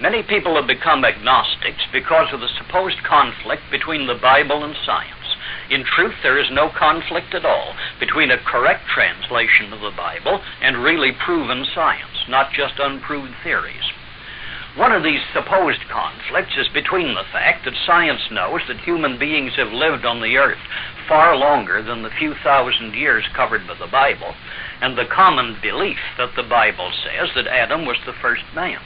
Many people have become agnostics because of the supposed conflict between the Bible and science. In truth, there is no conflict at all between a correct translation of the Bible and really proven science, not just unproved theories. One of these supposed conflicts is between the fact that science knows that human beings have lived on the earth far longer than the few thousand years covered by the Bible, and the common belief that the Bible says that Adam was the first man.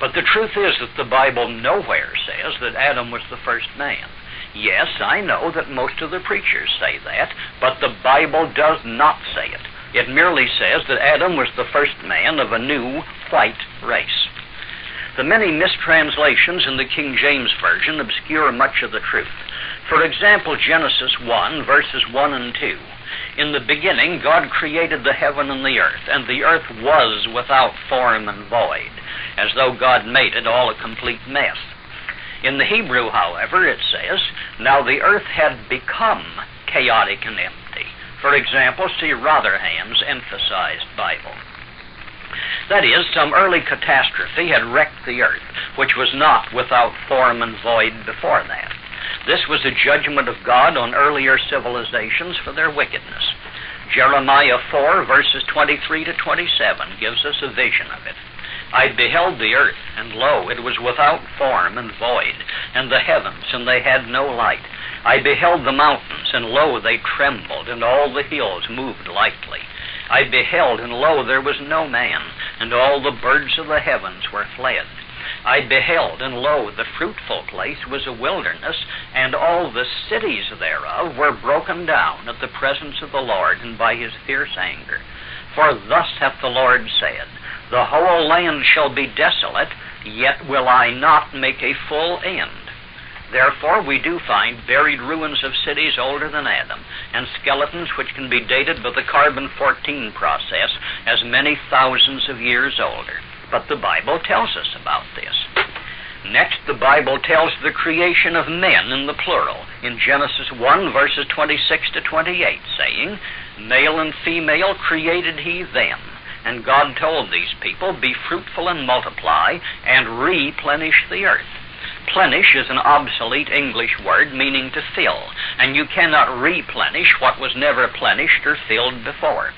But the truth is that the Bible nowhere says that Adam was the first man. Yes, I know that most of the preachers say that, but the Bible does not say it. It merely says that Adam was the first man of a new white race. The many mistranslations in the King James Version obscure much of the truth. For example, Genesis 1, verses 1 and 2. In the beginning, God created the heaven and the earth was without form and void, as though God made it all a complete mess. In the Hebrew, however, it says, now the earth had become chaotic and empty. For example, see Rotherham's emphasized Bible. That is, some early catastrophe had wrecked the earth, which was not without form and void before that. This was a judgment of God on earlier civilizations for their wickedness. Jeremiah 4, verses 23 to 27 gives us a vision of it. I beheld the earth, and lo, it was without form and void, and the heavens, and they had no light. I beheld the mountains, and lo, they trembled, and all the hills moved lightly. I beheld, and lo, there was no man, and all the birds of the heavens were fled. I beheld, and lo, the fruitful place was a wilderness, and all the cities thereof were broken down at the presence of the Lord and by his fierce anger. For thus hath the Lord said, the whole land shall be desolate, yet will I not make a full end. Therefore we do find buried ruins of cities older than Adam, and skeletons which can be dated by the carbon-14 process as many thousands of years older. But the Bible tells us about this. Next, the Bible tells the creation of men in the plural in Genesis 1, verses 26 to 28, saying, male and female created he them. And God told these people, be fruitful and multiply, and replenish the earth. Plenish is an obsolete English word meaning to fill, and you cannot replenish what was never plenished or filled before.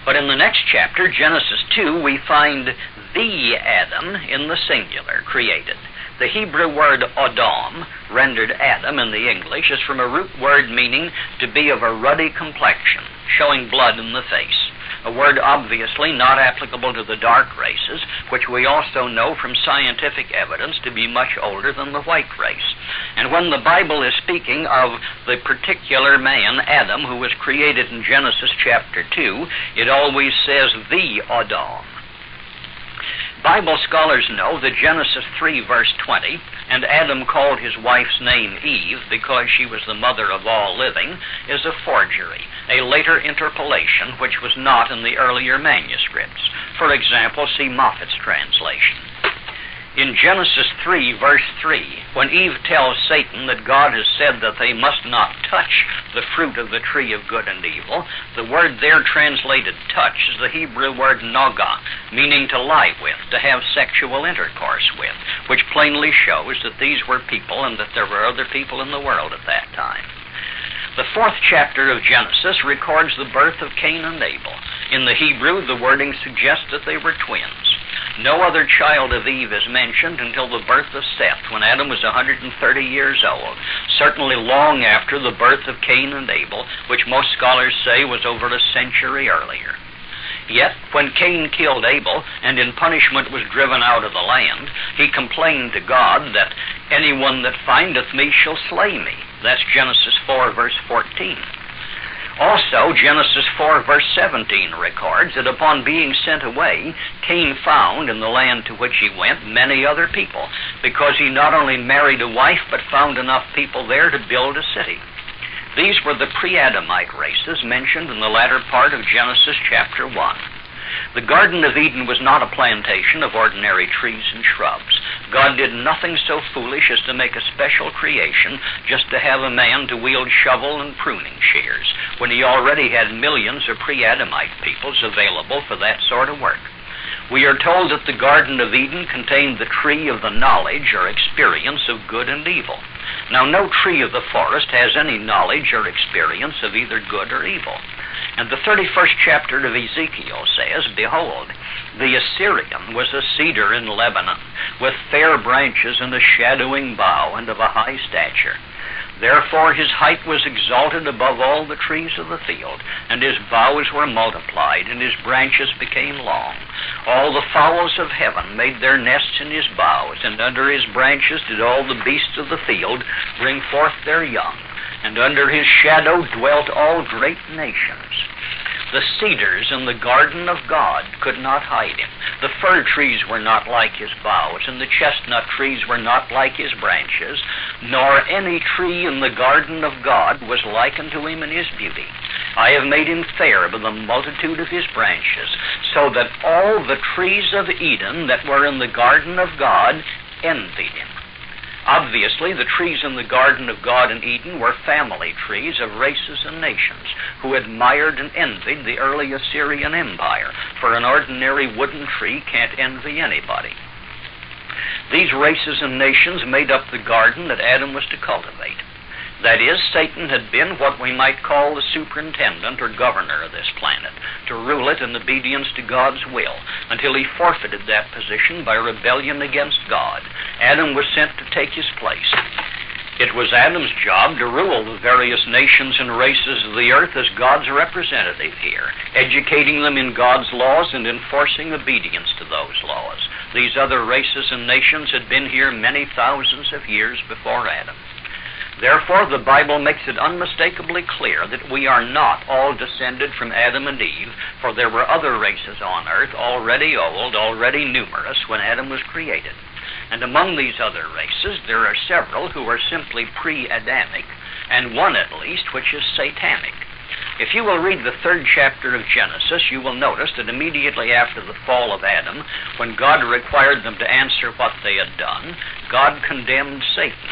But in the next chapter, Genesis 2, we find the Adam in the singular created. The Hebrew word Adam, rendered Adam in the English, is from a root word meaning to be of a ruddy complexion, showing blood in the face. A word obviously not applicable to the dark races, which we also know from scientific evidence to be much older than the white race. And when the Bible is speaking of the particular man, Adam, who was created in Genesis chapter 2, it always says the Adam. Bible scholars know that Genesis 3, verse 20, and Adam called his wife's name Eve because she was the mother of all living, is a forgery, a later interpolation which was not in the earlier manuscripts. For example, see Moffat's translation. In Genesis 3, verse 3, when Eve tells Satan that God has said that they must not touch the fruit of the tree of good and evil, the word there translated touch is the Hebrew word naga, meaning to lie with, to have sexual intercourse with, which plainly shows that these were people and that there were other people in the world at that time. The 4th chapter of Genesis records the birth of Cain and Abel. In the Hebrew, the wording suggests that they were twins. No other child of Eve is mentioned until the birth of Seth, when Adam was 130 years old, certainly long after the birth of Cain and Abel, which most scholars say was over a century earlier. Yet, when Cain killed Abel, and in punishment was driven out of the land, he complained to God that anyone that findeth me shall slay me. That's Genesis 4, verse 14. Also, Genesis 4, verse 17 records that upon being sent away, Cain found in the land to which he went many other people, because he not only married a wife, but found enough people there to build a city. These were the pre-Adamite races mentioned in the latter part of Genesis chapter 1. The Garden of Eden was not a plantation of ordinary trees and shrubs. God did nothing so foolish as to make a special creation just to have a man to wield shovel and pruning shears, when he already had millions of pre-Adamite peoples available for that sort of work. We are told that the Garden of Eden contained the tree of the knowledge or experience of good and evil. Now, no tree of the forest has any knowledge or experience of either good or evil. And the 31st chapter of Ezekiel says, "Behold, the Assyrian was a cedar in Lebanon, with fair branches and a shadowing bough, and of a high stature. Therefore his height was exalted above all the trees of the field, and his boughs were multiplied, and his branches became long. All the fowls of heaven made their nests in his boughs, and under his branches did all the beasts of the field bring forth their young, and under his shadow dwelt all great nations." The cedars in the garden of God could not hide him. The fir trees were not like his boughs, and the chestnut trees were not like his branches, nor any tree in the garden of God was like unto him in his beauty. I have made him fair by the multitude of his branches, so that all the trees of Eden that were in the garden of God envied him. Obviously, the trees in the Garden of God in Eden were family trees of races and nations who admired and envied the early Assyrian Empire, for an ordinary wooden tree can't envy anybody. These races and nations made up the garden that Adam was to cultivate. That is, Satan had been what we might call the superintendent or governor of this planet, to rule it in obedience to God's will, until he forfeited that position by rebellion against God. Adam was sent to take his place. It was Adam's job to rule the various nations and races of the earth as God's representative here, educating them in God's laws and enforcing obedience to those laws. These other races and nations had been here many thousands of years before Adam. Therefore, the Bible makes it unmistakably clear that we are not all descended from Adam and Eve, for there were other races on earth, already old, already numerous, when Adam was created. And among these other races, there are several who are simply pre-Adamic, and one at least which is satanic. If you will read the 3rd chapter of Genesis, you will notice that immediately after the fall of Adam, when God required them to answer what they had done, God condemned Satan.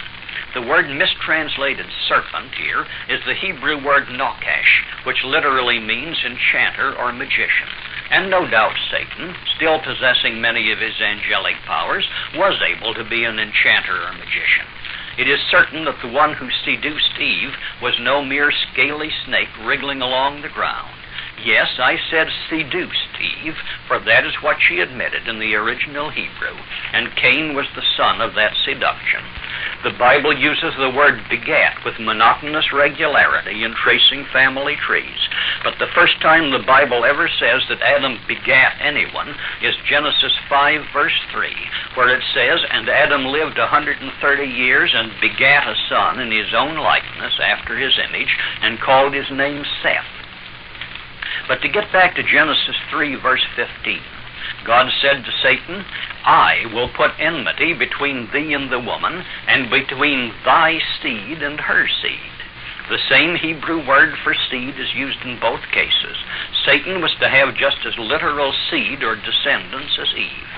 The word mistranslated serpent here is the Hebrew word nokash, which literally means enchanter or magician. And no doubt Satan, still possessing many of his angelic powers, was able to be an enchanter or magician. It is certain that the one who seduced Eve was no mere scaly snake wriggling along the ground. Yes, I said seduced Eve, for that is what she admitted in the original Hebrew, and Cain was the son of that seduction. The Bible uses the word begat with monotonous regularity in tracing family trees, but the first time the Bible ever says that Adam begat anyone is Genesis 5, verse 3, where it says, "And Adam lived 130 years and begat a son in his own likeness after his image, and called his name Seth." But to get back to Genesis 3, verse 15, God said to Satan, "I will put enmity between thee and the woman, and between thy seed and her seed." The same Hebrew word for seed is used in both cases. Satan was to have just as literal seed or descendants as Eve.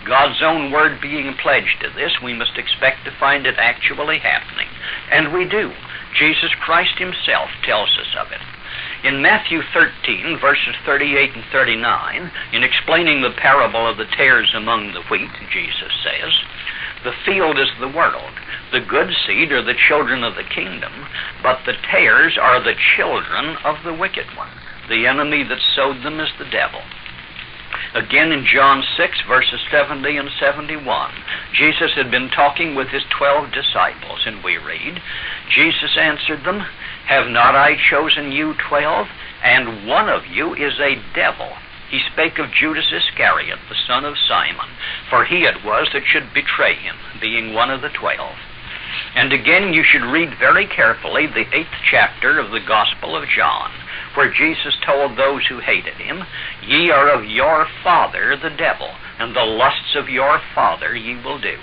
God's own word being pledged to this, we must expect to find it actually happening. And we do. Jesus Christ himself tells us of it. In Matthew 13, verses 38 and 39, in explaining the parable of the tares among the wheat, Jesus says, "The field is the world. The good seed are the children of the kingdom, but the tares are the children of the wicked one. The enemy that sowed them is the devil." Again in John 6, verses 70 and 71, Jesus had been talking with his 12 disciples, and we read, "Jesus answered them, Have not I chosen you 12? And one of you is a devil." He spake of Judas Iscariot, the son of Simon, for he it was that should betray him, being one of the 12. And again you should read very carefully the 8th chapter of the Gospel of John, where Jesus told those who hated him, "Ye are of your father the devil, and the lusts of your father ye will do."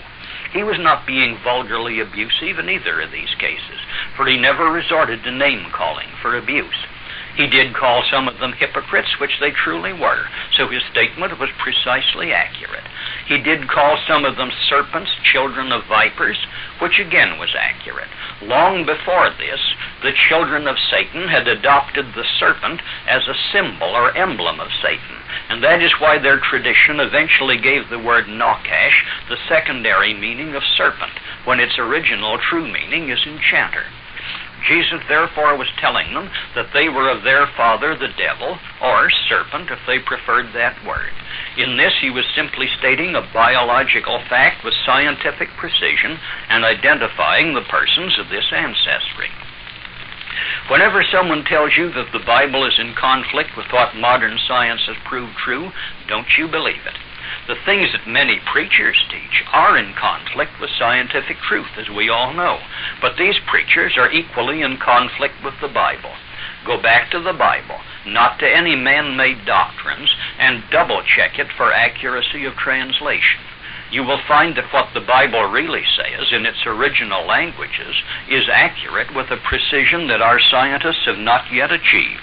He was not being vulgarly abusive in either of these cases, for he never resorted to name-calling for abuse. He did call some of them hypocrites, which they truly were, so his statement was precisely accurate. He did call some of them serpents, children of vipers, which again was accurate. Long before this, the children of Satan had adopted the serpent as a symbol or emblem of Satan, and that is why their tradition eventually gave the word Nakash the secondary meaning of serpent, when its original true meaning is enchanter. Jesus therefore was telling them that they were of their father the devil, or serpent if they preferred that word. In this he was simply stating a biological fact with scientific precision and identifying the persons of this ancestry. Whenever someone tells you that the Bible is in conflict with what modern science has proved true, don't you believe it. The things that many preachers teach are in conflict with scientific truth, as we all know. But these preachers are equally in conflict with the Bible. Go back to the Bible, not to any man-made doctrines, and double-check it for accuracy of translation. You will find that what the Bible really says in its original languages is accurate with a precision that our scientists have not yet achieved.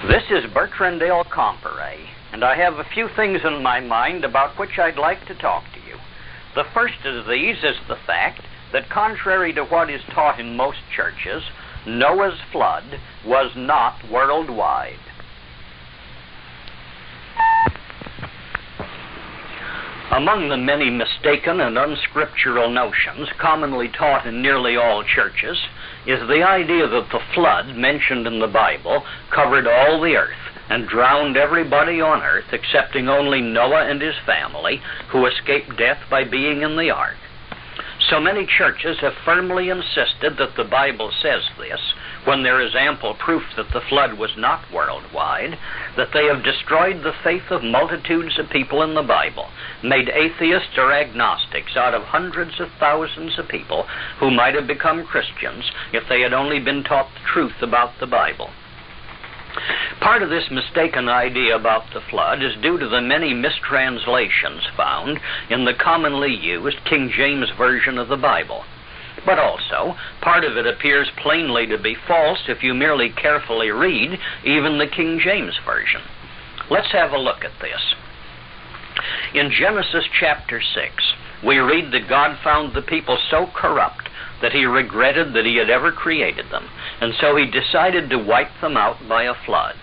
This is Bertrand Dale Comparet, and I have a few things in my mind about which I'd like to talk to you. The first of these is the fact that contrary to what is taught in most churches, Noah's flood was not worldwide. Among the many mistaken and unscriptural notions commonly taught in nearly all churches is the idea that the flood mentioned in the Bible covered all the earth and drowned everybody on earth excepting only Noah and his family, who escaped death by being in the ark. So many churches have firmly insisted that the Bible says this, when there is ample proof that the flood was not worldwide, that they have destroyed the faith of multitudes of people in the Bible, made atheists or agnostics out of hundreds of thousands of people who might have become Christians if they had only been taught the truth about the Bible. Part of this mistaken idea about the flood is due to the many mistranslations found in the commonly used King James Version of the Bible. But also, part of it appears plainly to be false if you merely carefully read even the King James Version. Let's have a look at this. In Genesis chapter 6, we read that God found the people so corrupt that he regretted that he had ever created them, and so he decided to wipe them out by a flood.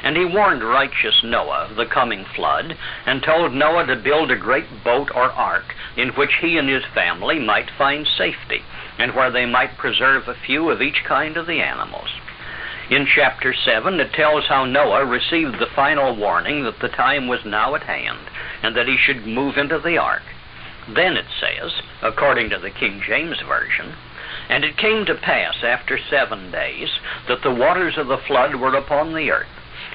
And he warned righteous Noah of the coming flood, and told Noah to build a great boat or ark in which he and his family might find safety, and where they might preserve a few of each kind of the animals. In chapter 7, it tells how Noah received the final warning that the time was now at hand, and that he should move into the ark. Then it says, according to the King James Version, "And it came to pass after 7 days that the waters of the flood were upon the earth.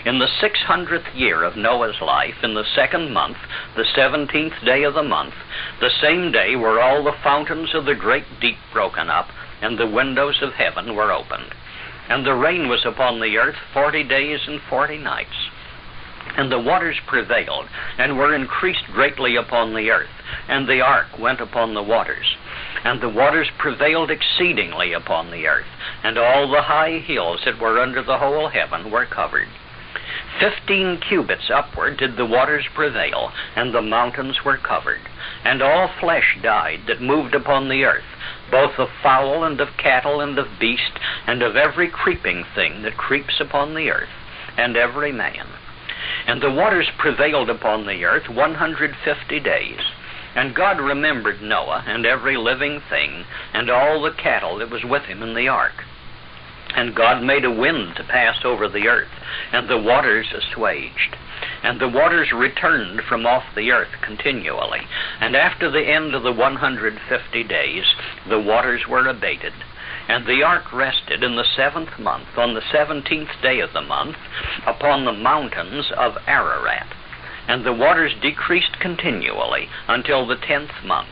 In the 600th year of Noah's life, in the 2nd month, the 17th day of the month, the same day were all the fountains of the great deep broken up, and the windows of heaven were opened. And the rain was upon the earth 40 days and 40 nights. And the waters prevailed, and were increased greatly upon the earth, and the ark went upon the waters. And the waters prevailed exceedingly upon the earth, and all the high hills that were under the whole heaven were covered. 15 cubits upward did the waters prevail, and the mountains were covered. And all flesh died that moved upon the earth, both of fowl and of cattle and of beast, and of every creeping thing that creeps upon the earth, and every man. And the waters prevailed upon the earth 150 days. And God remembered Noah and every living thing, and all the cattle that was with him in the ark. And God made a wind to pass over the earth, and the waters assuaged. And the waters returned from off the earth continually. And after the end of the 150 days, the waters were abated. And the ark rested in the 7th month, on the 17th day of the month, upon the mountains of Ararat. And the waters decreased continually until the 10th month.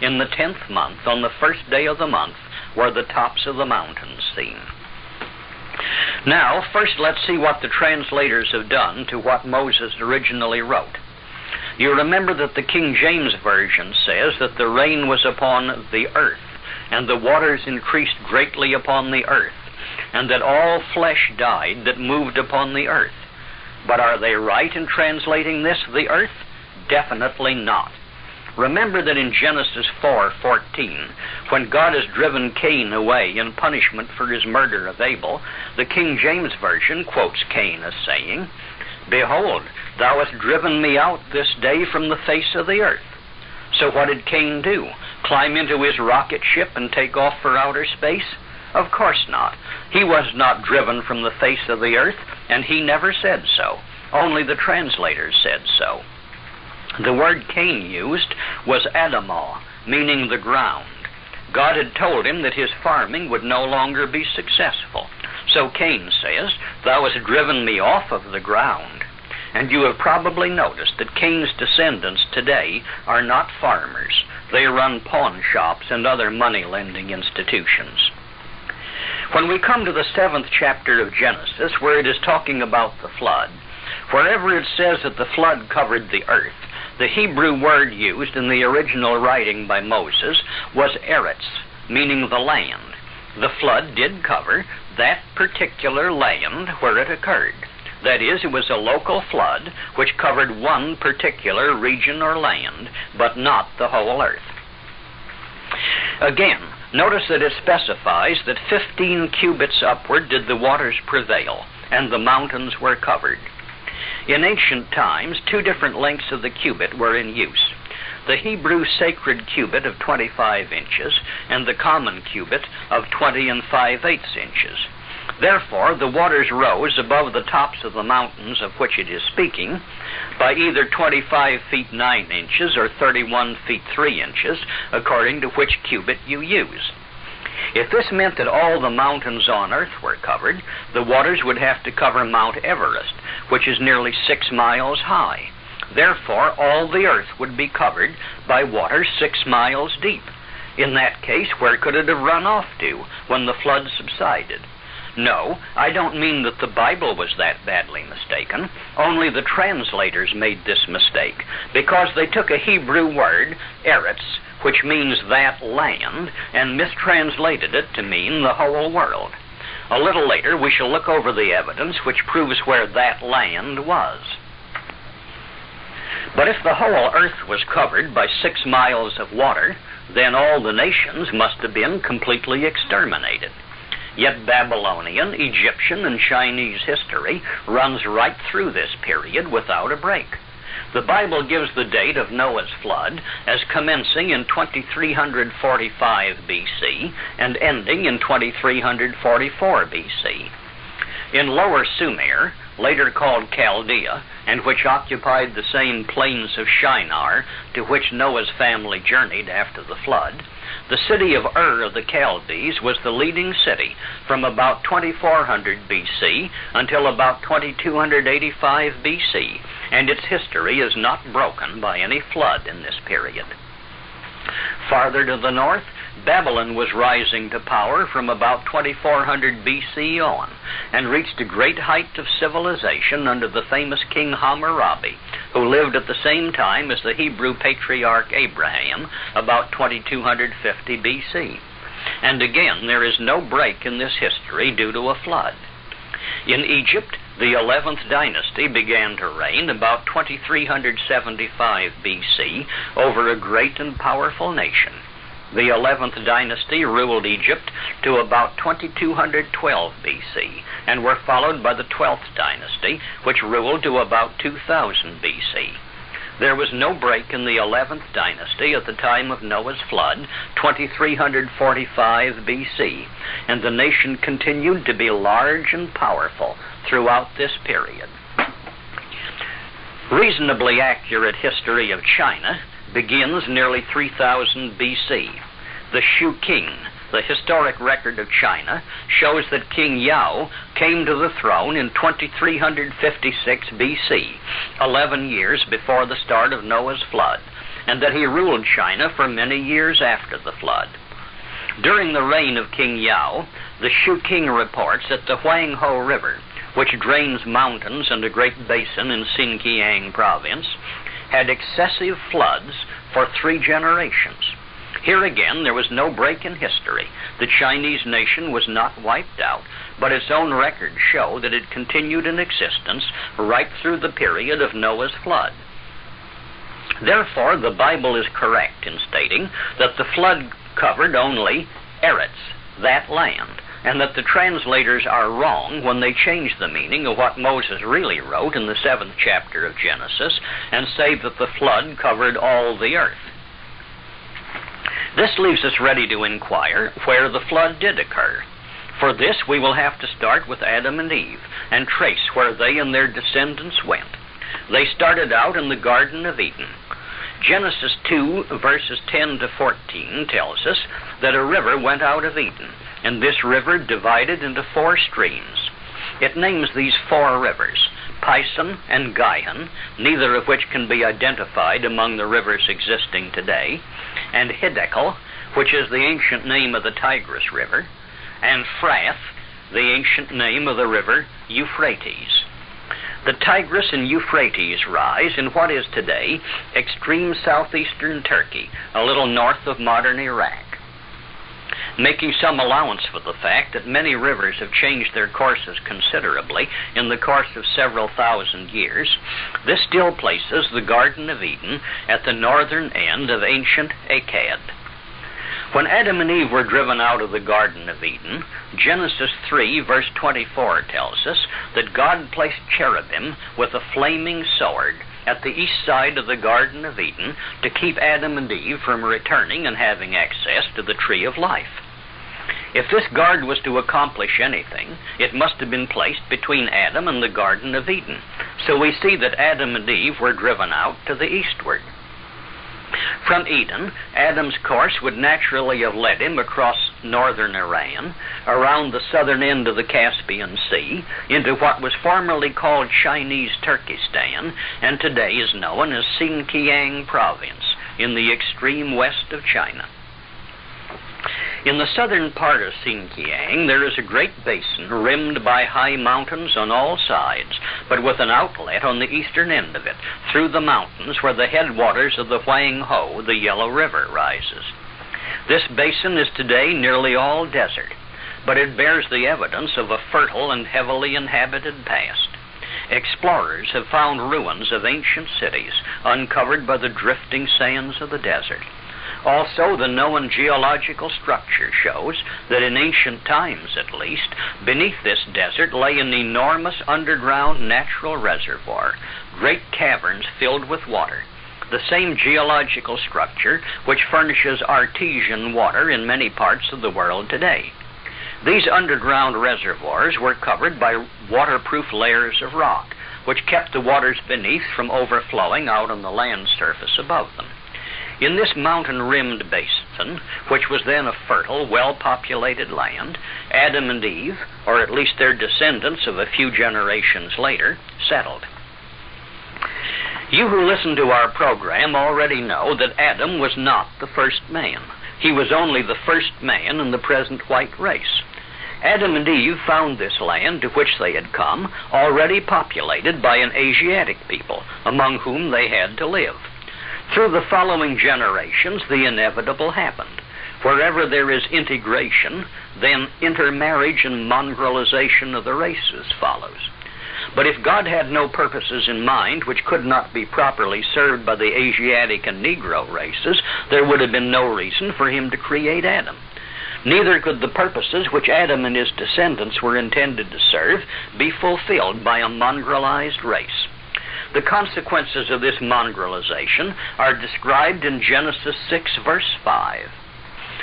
In the 10th month, on the 1st day of the month, were the tops of the mountains seen." Now, first let's see what the translators have done to what Moses originally wrote. You remember that the King James Version says that the rain was upon the earth, and the waters increased greatly upon the earth. and that all flesh died that moved upon the earth. But are they right in translating this, the earth? Definitely not. Remember that in Genesis 4:14, when God has driven Cain away in punishment for his murder of Abel, the King James Version quotes Cain as saying, "Behold, thou hast driven me out this day from the face of the earth." So what did Cain do? Climb into his rocket ship and take off for outer space? Of course not. He was not driven from the face of the earth, and he never said so. Only the translators said so. The word Cain used was Adamic, meaning the ground. God had told him that his farming would no longer be successful. So Cain says, "Thou hast driven me off of the ground." And you have probably noticed that Cain's descendants today are not farmers. They run pawn shops and other money-lending institutions. When we come to the 7th chapter of Genesis, where it is talking about the flood, wherever it says that the flood covered the earth, the Hebrew word used in the original writing by Moses was eretz, meaning the land. The flood did cover that particular land where it occurred. That is, it was a local flood which covered one particular region or land, but not the whole earth. Again, notice that it specifies that 15 cubits upward did the waters prevail, and the mountains were covered. In ancient times, 2 different lengths of the cubit were in use. The Hebrew sacred cubit of 25 inches, and the common cubit of 20 5/8 inches. Therefore, the waters rose above the tops of the mountains of which it is speaking by either 25 feet 9 inches or 31 feet 3 inches, according to which cubit you use. If this meant that all the mountains on earth were covered, the waters would have to cover Mount Everest, which is nearly 6 miles high. Therefore, all the earth would be covered by water 6 miles deep. In that case, where could it have run off to when the flood subsided? No, I don't mean that the Bible was that badly mistaken. Only the translators made this mistake, because they took a Hebrew word, eretz, which means that land, and mistranslated it to mean the whole world. A little later, we shall look over the evidence which proves where that land was. But if the whole earth was covered by 6 miles of water, then all the nations must have been completely exterminated. Yet Babylonian, Egyptian, and Chinese history runs right through this period without a break. The Bible gives the date of Noah's flood as commencing in 2345 BC and ending in 2344 BC. In Lower Sumer, later called Chaldea, and which occupied the same plains of Shinar to which Noah's family journeyed after the flood, the city of Ur of the Chaldees was the leading city from about 2400 BC until about 2285 BC, and its history is not broken by any flood in this period. Farther to the north, Babylon was rising to power from about 2400 BC on, and reached a great height of civilization under the famous King Hammurabi, who lived at the same time as the Hebrew patriarch Abraham, about 2250 BC. And again, there is no break in this history due to a flood. In Egypt, the 11th dynasty began to reign about 2375 BC over a great and powerful nation. The 11th dynasty ruled Egypt to about 2212 BC, and were followed by the 12th dynasty, which ruled to about 2000 BC. There was no break in the 11th dynasty at the time of Noah's flood, 2345 BC, and the nation continued to be large and powerful throughout this period. Reasonably accurate history of China begins nearly 3000 BC. The Shu King, the historic record of China, shows that King Yao came to the throne in 2356 BC, 11 years before the start of Noah's flood, and that he ruled China for many years after the flood. During the reign of King Yao, the Shu King reports that the Huanghe River, which drains mountains and a great basin in Xinjiang province, had excessive floods for 3 generations. Here again, there was no break in history. The Chinese nation was not wiped out, but its own records show that it continued in existence right through the period of Noah's flood. Therefore, the Bible is correct in stating that the flood covered only Eretz, that land, and that the translators are wrong when they change the meaning of what Moses really wrote in the 7th chapter of Genesis and say that the flood covered all the earth. This leaves us ready to inquire where the flood did occur. For this, we will have to start with Adam and Eve and trace where they and their descendants went. They started out in the Garden of Eden. Genesis 2, verses 10 to 14 tells us that a river went out of Eden, and this river divided into 4 streams. It names these 4 rivers, Pison and Gihon, neither of which can be identified among the rivers existing today, and Hiddekel, which is the ancient name of the Tigris River, and Phrath, the ancient name of the river Euphrates. The Tigris and Euphrates rise in what is today extreme southeastern Turkey, a little north of modern Iraq. Making some allowance for the fact that many rivers have changed their courses considerably in the course of several thousand years, this still places the Garden of Eden at the northern end of ancient Akkad. When Adam and Eve were driven out of the Garden of Eden, Genesis 3, verse 24 tells us that God placed cherubim with a flaming sword at the east side of the Garden of Eden to keep Adam and Eve from returning and having access to the tree of life. If this guard was to accomplish anything, it must have been placed between Adam and the Garden of Eden. So we see that Adam and Eve were driven out to the eastward. From Eden, Adam's course would naturally have led him across northern Iran, around the southern end of the Caspian Sea, into what was formerly called Chinese Turkestan, and today is known as Xinjiang Province, in the extreme west of China. In the southern part of Xinjiang, there is a great basin rimmed by high mountains on all sides, but with an outlet on the eastern end of it, through the mountains where the headwaters of the Huanghe, the Yellow River, rises. This basin is today nearly all desert, but it bears the evidence of a fertile and heavily inhabited past. Explorers have found ruins of ancient cities uncovered by the drifting sands of the desert. Also, the known geological structure shows that in ancient times, at least, beneath this desert lay an enormous underground natural reservoir, great caverns filled with water, the same geological structure which furnishes artesian water in many parts of the world today. These underground reservoirs were covered by waterproof layers of rock, which kept the waters beneath from overflowing out on the land surface above them. In this mountain-rimmed basin, which was then a fertile, well-populated land, Adam and Eve, or at least their descendants of a few generations later, settled. You who listen to our program already know that Adam was not the first man. He was only the first man in the present white race. Adam and Eve found this land to which they had come already populated by an Asiatic people, among whom they had to live. Through the following generations, the inevitable happened. Wherever there is integration, then intermarriage and mongrelization of the races follows. But if God had no purposes in mind which could not be properly served by the Asiatic and Negro races, there would have been no reason for him to create Adam. Neither could the purposes which Adam and his descendants were intended to serve be fulfilled by a mongrelized race. The consequences of this mongrelization are described in Genesis 6, verse 5.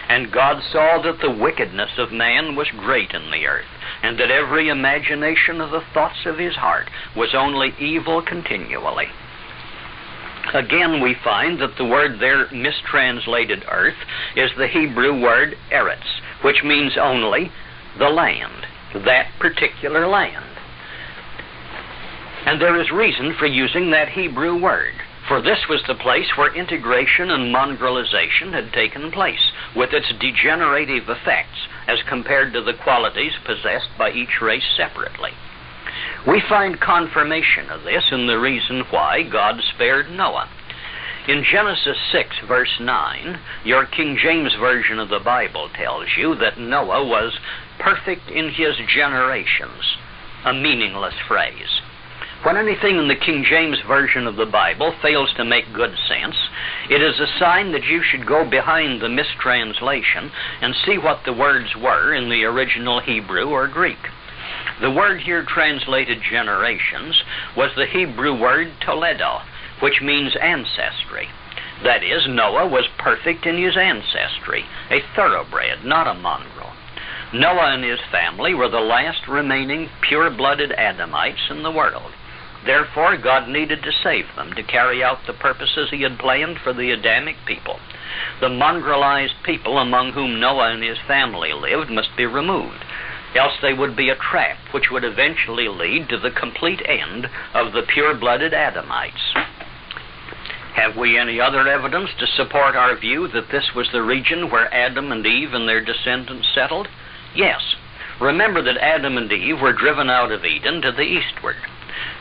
And God saw that the wickedness of man was great in the earth, and that every imagination of the thoughts of his heart was only evil continually. Again, we find that the word there mistranslated earth is the Hebrew word eretz, which means only the land, that particular land. And there is reason for using that Hebrew word, for this was the place where integration and mongrelization had taken place, with its degenerative effects as compared to the qualities possessed by each race separately. We find confirmation of this in the reason why God spared Noah. In Genesis 6, verse 9, your King James Version of the Bible tells you that Noah was perfect in his generations, a meaningless phrase. When anything in the King James Version of the Bible fails to make good sense, it is a sign that you should go behind the mistranslation and see what the words were in the original Hebrew or Greek. The word here translated generations was the Hebrew word toledo, which means ancestry. That is, Noah was perfect in his ancestry, a thoroughbred, not a mongrel. Noah and his family were the last remaining pure-blooded Adamites in the world. Therefore, God needed to save them to carry out the purposes he had planned for the Adamic people. The mongrelized people among whom Noah and his family lived must be removed, else they would be a trap which would eventually lead to the complete end of the pure-blooded Adamites. Have we any other evidence to support our view that this was the region where Adam and Eve and their descendants settled? Yes. Remember that Adam and Eve were driven out of Eden to the eastward.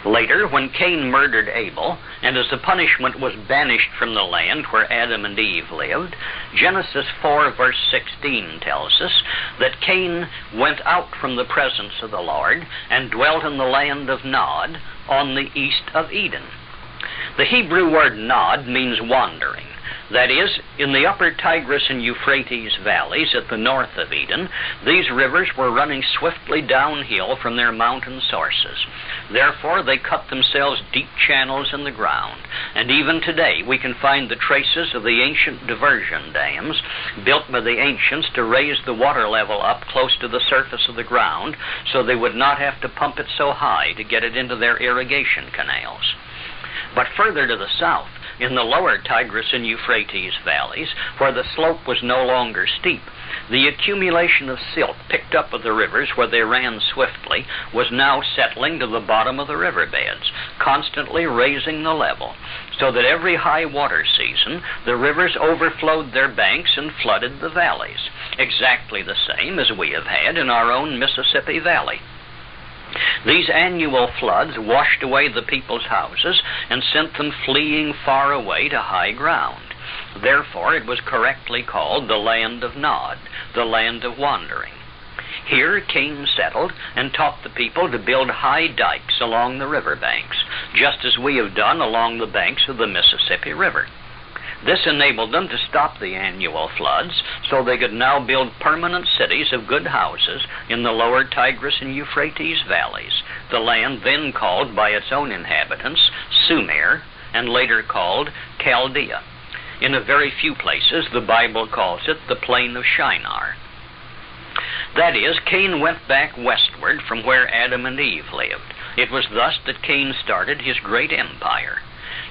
Later, when Cain murdered Abel, and as a punishment was banished from the land where Adam and Eve lived, Genesis 4, verse 16 tells us that Cain went out from the presence of the Lord and dwelt in the land of Nod on the east of Eden. The Hebrew word Nod means wandering. That is, in the upper Tigris and Euphrates valleys at the north of Eden, these rivers were running swiftly downhill from their mountain sources. Therefore, they cut themselves deep channels in the ground, and even today we can find the traces of the ancient diversion dams built by the ancients to raise the water level up close to the surface of the ground so they would not have to pump it so high to get it into their irrigation canals. But further to the south, in the lower Tigris and Euphrates valleys, where the slope was no longer steep, the accumulation of silt picked up with the rivers where they ran swiftly was now settling to the bottom of the riverbeds, constantly raising the level, so that every high water season the rivers overflowed their banks and flooded the valleys, exactly the same as we have had in our own Mississippi Valley. These annual floods washed away the people's houses and sent them fleeing far away to high ground. Therefore, it was correctly called the land of Nod, the land of wandering. Here Cain settled and taught the people to build high dikes along the river banks, just as we have done along the banks of the Mississippi River. This enabled them to stop the annual floods, so they could now build permanent cities of good houses in the lower Tigris and Euphrates valleys, the land then called by its own inhabitants Sumer, and later called Chaldea. In a very few places, the Bible calls it the plain of Shinar. That is, Cain went back westward from where Adam and Eve lived. It was thus that Cain started his great empire.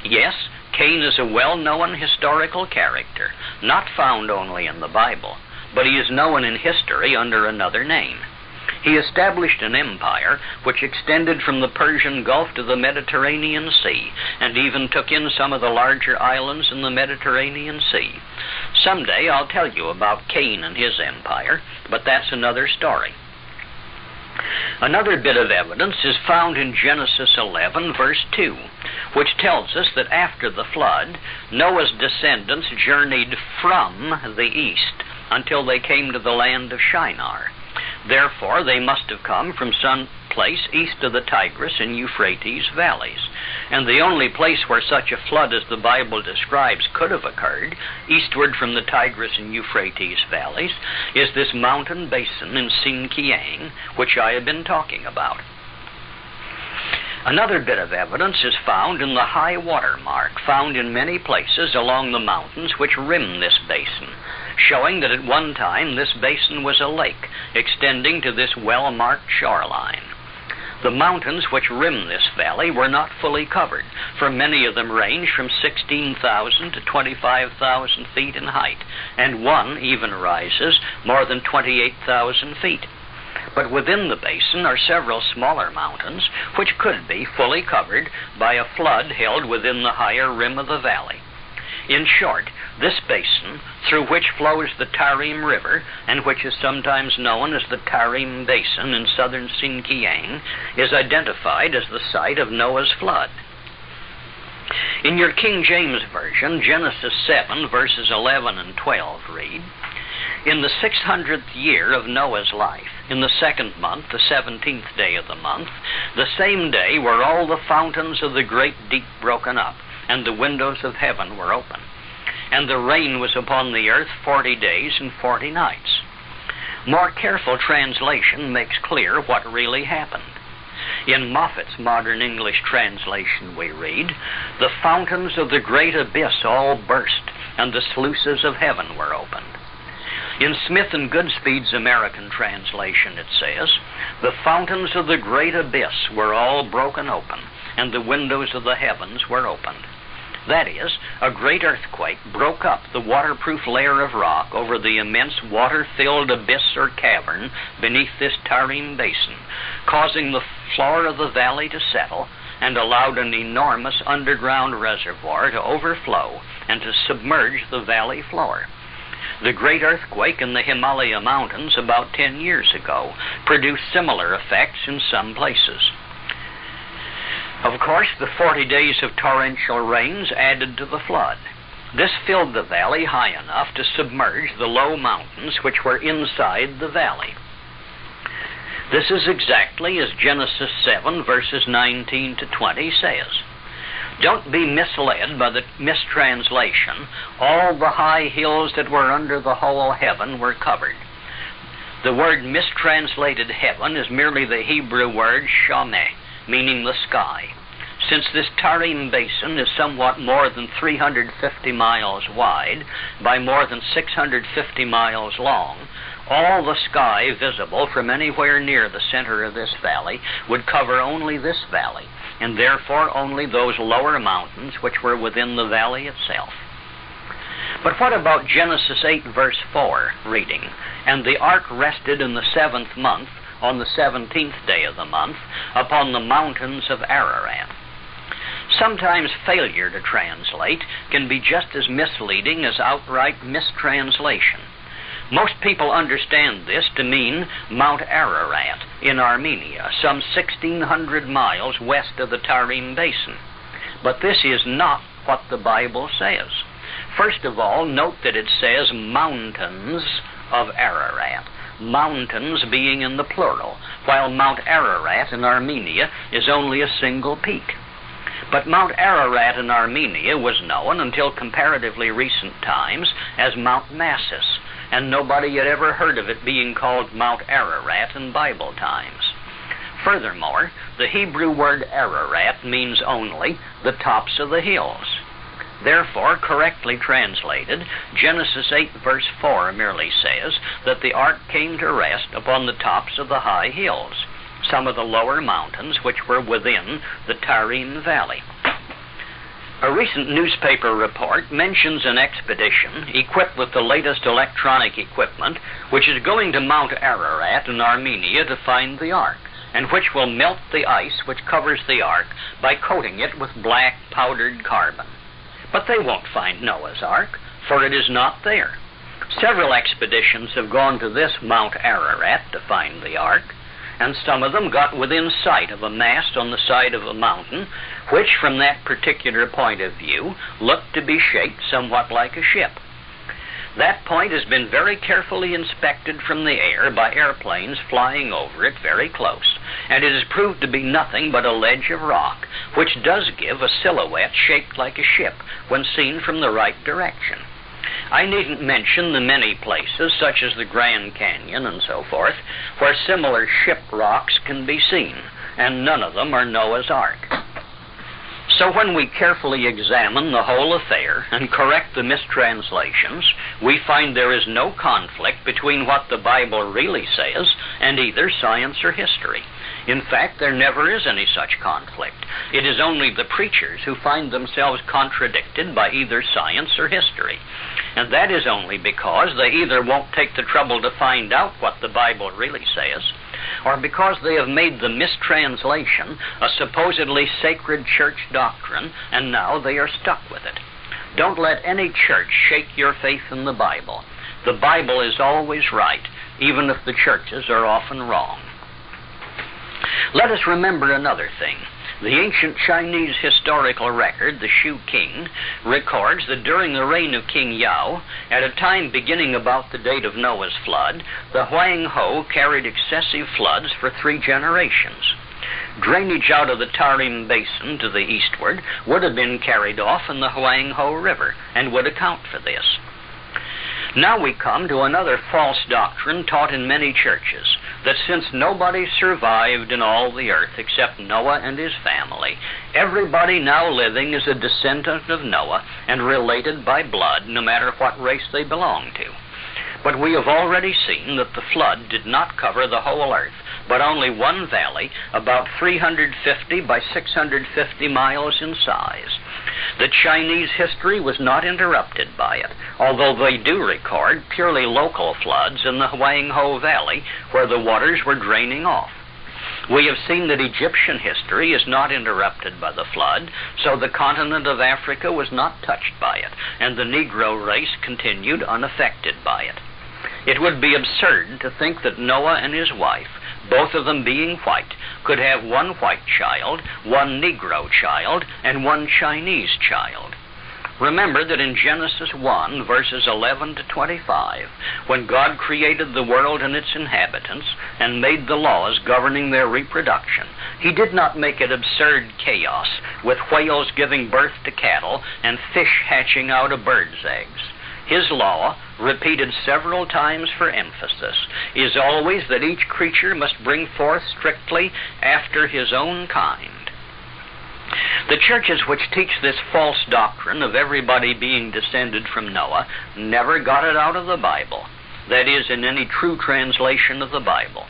Yes, Cain is a well-known historical character, not found only in the Bible, but he is known in history under another name. He established an empire which extended from the Persian Gulf to the Mediterranean Sea, and even took in some of the larger islands in the Mediterranean Sea. Someday I'll tell you about Cain and his empire, but that's another story. Another bit of evidence is found in Genesis 11, verse 2, which tells us that after the flood, Noah's descendants journeyed from the east until they came to the land of Shinar. Therefore, they must have come from some place east of the Tigris and Euphrates valleys. And the only place where such a flood as the Bible describes could have occurred, eastward from the Tigris and Euphrates valleys, is this mountain basin in Sinkiang, which I have been talking about. Another bit of evidence is found in the high water mark found in many places along the mountains which rim this basin, showing that at one time this basin was a lake extending to this well-marked shoreline. The mountains which rim this valley were not fully covered, for many of them range from 16,000 to 25,000 feet in height, and one even rises more than 28,000 feet. But within the basin are several smaller mountains which could be fully covered by a flood held within the higher rim of the valley. In short, this basin, through which flows the Tarim River, and which is sometimes known as the Tarim Basin in southern Sinkiang, is identified as the site of Noah's flood. In your King James Version, Genesis 7, verses 11 and 12 read, "In the 600th year of Noah's life, in the 2nd month, the 17th day of the month, the same day were all the fountains of the great deep broken up, and the windows of heaven were open. And the rain was upon the earth 40 days and 40 nights. More careful translation makes clear what really happened. In Moffat's Modern English Translation we read, "The fountains of the great abyss all burst, and the sluices of heaven were opened." In Smith and Goodspeed's American Translation it says, "The fountains of the great abyss were all broken open, and the windows of the heavens were opened." That is, a great earthquake broke up the waterproof layer of rock over the immense water-filled abyss or cavern beneath this Tarim basin, causing the floor of the valley to settle, and allowed an enormous underground reservoir to overflow and to submerge the valley floor. The great earthquake in the Himalaya Mountains about 10 years ago produced similar effects in some places. Of course, the 40 days of torrential rains added to the flood. This filled the valley high enough to submerge the low mountains which were inside the valley. This is exactly as Genesis 7, verses 19 to 20 says. Don't be misled by the mistranslation, "All the high hills that were under the whole heaven were covered." The word mistranslated heaven is merely the Hebrew word shameh, meaning the sky. Since this Tarim basin is somewhat more than 350 miles wide by more than 650 miles long, all the sky visible from anywhere near the center of this valley would cover only this valley, and therefore only those lower mountains which were within the valley itself. But what about Genesis 8, verse 4, reading, "And the ark rested in the 7th month, on the 17th day of the month, upon the mountains of Ararat." Sometimes failure to translate can be just as misleading as outright mistranslation. Most people understand this to mean Mount Ararat in Armenia, some 1,600 miles west of the Tarim Basin. But this is not what the Bible says. First of all, note that it says mountains of Ararat, mountains being in the plural, while Mount Ararat in Armenia is only a single peak. But Mount Ararat in Armenia was known until comparatively recent times as Mount Massis, and nobody had ever heard of it being called Mount Ararat in Bible times. Furthermore, the Hebrew word Ararat means only the tops of the hills. Therefore, correctly translated, Genesis 8 verse 4 merely says that the ark came to rest upon the tops of the high hills, some of the lower mountains which were within the Tarim Valley. A recent newspaper report mentions an expedition equipped with the latest electronic equipment which is going to Mount Ararat in Armenia to find the ark, and which will melt the ice which covers the ark by coating it with black powdered carbon. But they won't find Noah's ark, for it is not there. Several expeditions have gone to this Mount Ararat to find the ark, and some of them got within sight of a mast on the side of a mountain, which from that particular point of view looked to be shaped somewhat like a ship. That point has been very carefully inspected from the air by airplanes flying over it very close, and it has proved to be nothing but a ledge of rock, which does give a silhouette shaped like a ship when seen from the right direction. I needn't mention the many places, such as the Grand Canyon and so forth, where similar ship rocks can be seen, and none of them are Noah's Ark. So when we carefully examine the whole affair and correct the mistranslations, we find there is no conflict between what the Bible really says and either science or history. In fact, there never is any such conflict. It is only the preachers who find themselves contradicted by either science or history. And that is only because they either won't take the trouble to find out what the Bible really says, or because they have made the mistranslation a supposedly sacred church doctrine, and now they are stuck with it. Don't let any church shake your faith in the Bible. The Bible is always right, even if the churches are often wrong. Let us remember another thing. The ancient Chinese historical record, the Shu King, records that during the reign of King Yao, at a time beginning about the date of Noah's flood, the Huang Ho carried excessive floods for 3 generations. Drainage out of the Tarim Basin to the eastward would have been carried off in the Huang Ho River and would account for this. Now we come to another false doctrine taught in many churches, that since nobody survived in all the earth except Noah and his family, everybody now living is a descendant of Noah and related by blood, no matter what race they belong to. But we have already seen that the flood did not cover the whole earth, but only one valley, about 350 by 650 miles in size. The Chinese history was not interrupted by it, although they do record purely local floods in the Huang Ho Valley, where the waters were draining off. We have seen that Egyptian history is not interrupted by the flood, so the continent of Africa was not touched by it, and the Negro race continued unaffected by it. It would be absurd to think that Noah and his wife, both of them being white, could have one white child, one Negro child, and one Chinese child. Remember that in Genesis 1, verses 11 to 25, when God created the world and its inhabitants and made the laws governing their reproduction, He did not make it absurd chaos with whales giving birth to cattle and fish hatching out of birds' eggs. His law, repeated several times for emphasis, is always that each creature must bring forth strictly after his own kind. The churches which teach this false doctrine of everybody being descended from Noah never got it out of the Bible, that is, in any true translation of the Bible.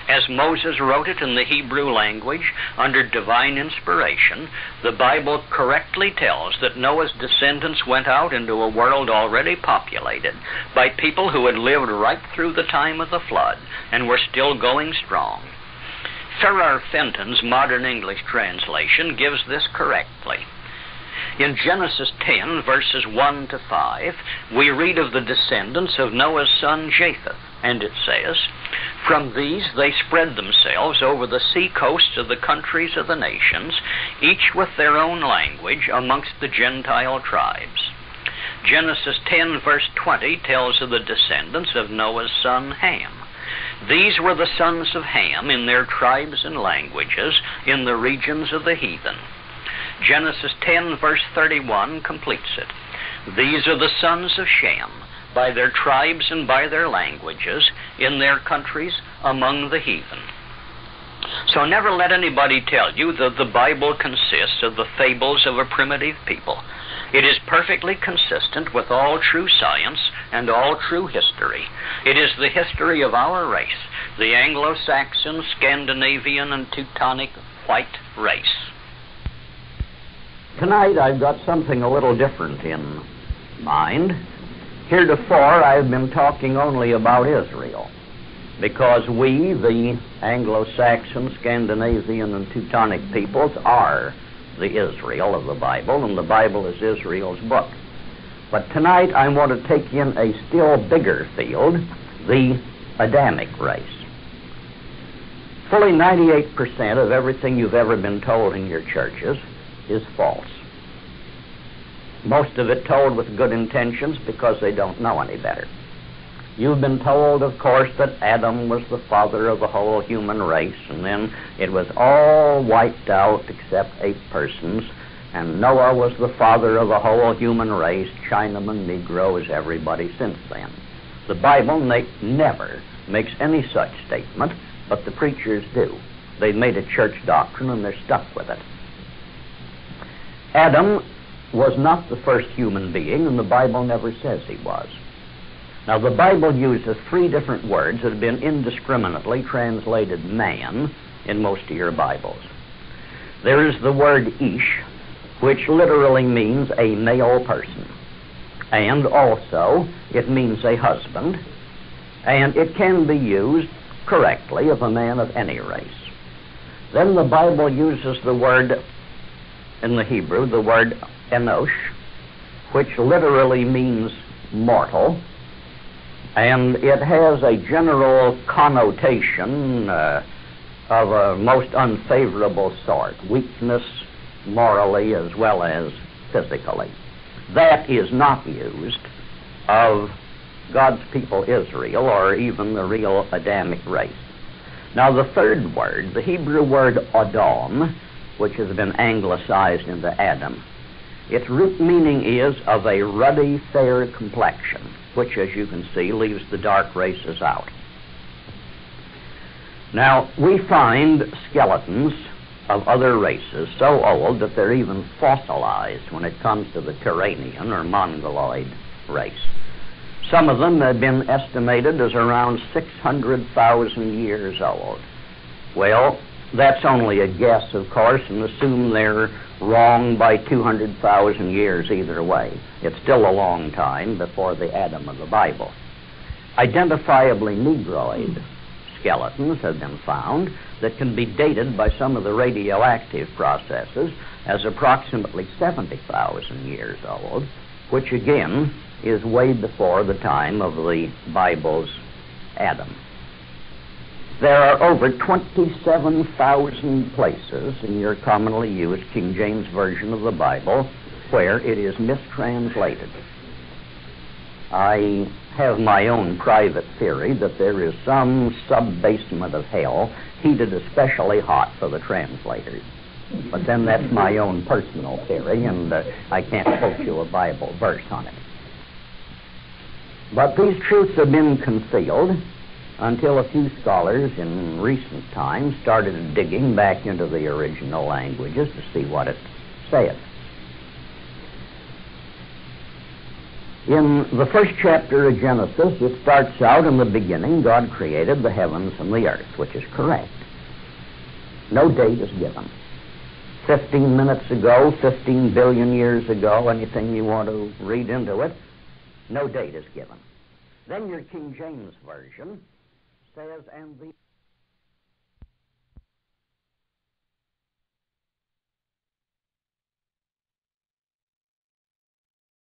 As Moses wrote it in the Hebrew language under divine inspiration, the Bible correctly tells that Noah's descendants went out into a world already populated by people who had lived right through the time of the flood and were still going strong. Farrar Fenton's modern English translation gives this correctly. In Genesis 10, verses 1 to 5, we read of the descendants of Noah's son Japheth, and it says, "From these they spread themselves over the sea coasts of the countries of the nations, each with their own language amongst the Gentile tribes." Genesis 10, verse 20 tells of the descendants of Noah's son Ham. These were the sons of Ham in their tribes and languages in the regions of the heathen. Genesis 10, verse 31 completes it. These are the sons of Shem, by their tribes and by their languages, in their countries among the heathen. So never let anybody tell you that the Bible consists of the fables of a primitive people. It is perfectly consistent with all true science and all true history. It is the history of our race, the Anglo-Saxon, Scandinavian, and Teutonic white race. Tonight I've got something a little different in mind. Heretofore I've been talking only about Israel, because we, the Anglo-Saxon, Scandinavian, and Teutonic peoples, are the Israel of the Bible, and the Bible is Israel's book. But tonight I want to take in a still bigger field, the Adamic race. Fully 98% of everything you've ever been told in your churches is false. Most of it told with good intentions because they don't know any better. You've been told, of course, that Adam was the father of the whole human race, and then it was all wiped out except 8 persons, and Noah was the father of the whole human race, Chinaman, Negroes, everybody since then. The Bible never makes any such statement, but the preachers do. They've made a church doctrine and they're stuck with it. Adam was not the first human being, and the Bible never says he was. Now, the Bible uses 3 different words that have been indiscriminately translated man in most of your Bibles. There is the word ish, which literally means a male person, and also it means a husband, and it can be used correctly of a man of any race. Then the Bible uses the word, in the Hebrew, the word enosh, which literally means mortal, and it has a general connotation of a most unfavorable sort, weakness morally as well as physically. That is not used of God's people Israel or even the real Adamic race. Now the third word, the Hebrew word Adam, which has been anglicized into Adam, its root meaning is of a ruddy, fair complexion, which, as you can see, leaves the dark races out. Now, we find skeletons of other races so old that they're even fossilized when it comes to the Turanian or Mongoloid race. Some of them have been estimated as around 600,000 years old. Well, that's only a guess, of course, and assume they're wrong by 200,000 years either way. It's still a long time before the Adam of the Bible. Identifiably Negroid skeletons have been found that can be dated by some of the radioactive processes as approximately 70,000 years old, which again is way before the time of the Bible's Adam. There are over 27,000 places in your commonly used King James Version of the Bible where it is mistranslated. I have my own private theory that there is some sub-basement of hell heated especially hot for the translators. But then that's my own personal theory, and I can't quote you a Bible verse on it. But these truths have been concealed until a few scholars in recent times started digging back into the original languages to see what it said. In the first chapter of Genesis, it starts out, in the beginning, God created the heavens and the earth, which is correct. No date is given. 15 minutes ago, 15 billion years ago, anything you want to read into it, no date is given. Then your King James Version says, and the